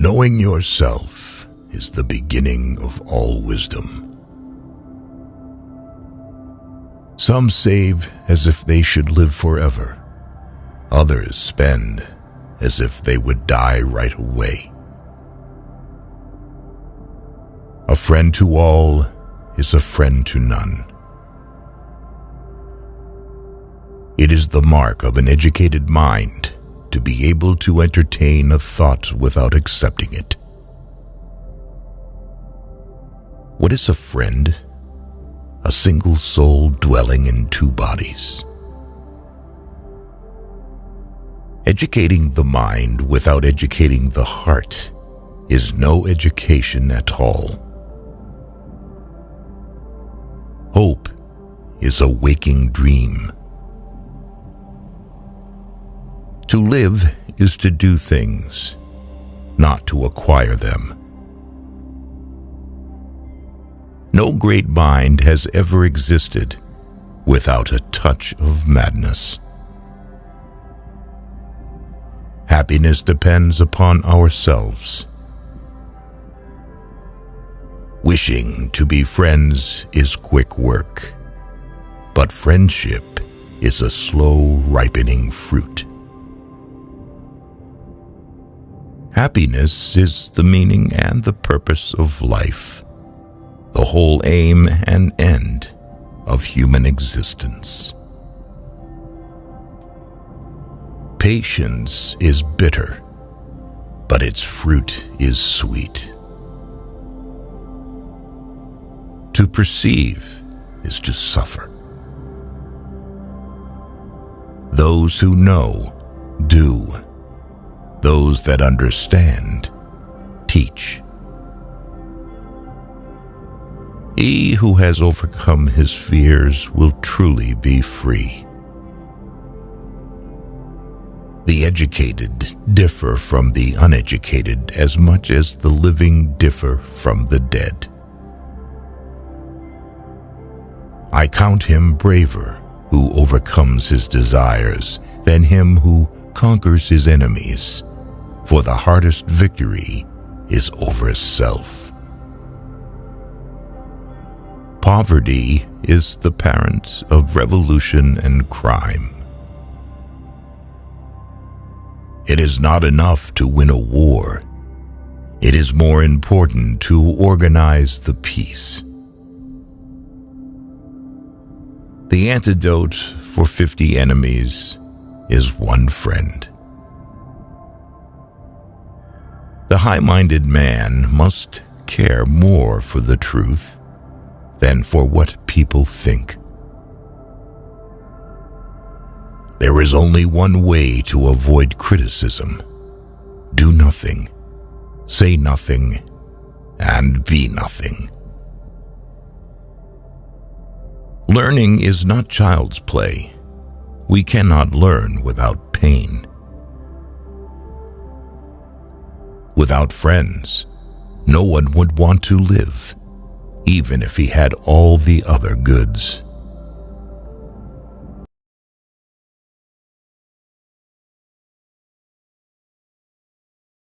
Knowing yourself is the beginning of all wisdom. Some save as if they should live forever. Others spend as if they would die right away. A friend to all is a friend to none. It is the mark of an educated mind to be able to entertain a thought without accepting it. What is a friend? A single soul dwelling in two bodies. Educating the mind without educating the heart is no education at all. Hope is a waking dream. To live is to do things, not to acquire them. No great mind has ever existed without a touch of madness. Happiness depends upon ourselves. Wishing to be friends is quick work, but friendship is a slow ripening fruit. Happiness is the meaning and the purpose of life, the whole aim and end of human existence. Patience is bitter, but its fruit is sweet. To perceive is to suffer. Those who know do. Those that understand teach. He who has overcome his fears will truly be free. The educated differ from the uneducated as much as the living differ from the dead. I count him braver who overcomes his desires than him who conquers his enemies, for the hardest victory is over self. Poverty is the parent of revolution and crime. It is not enough to win a war. It is more important to organize the peace. The antidote for 50 enemies is one friend. The high-minded man must care more for the truth than for what people think. There is only one way to avoid criticism. Do nothing, say nothing, and be nothing. Learning is not child's play. We cannot learn without pain. Without friends, no one would want to live, even if he had all the other goods.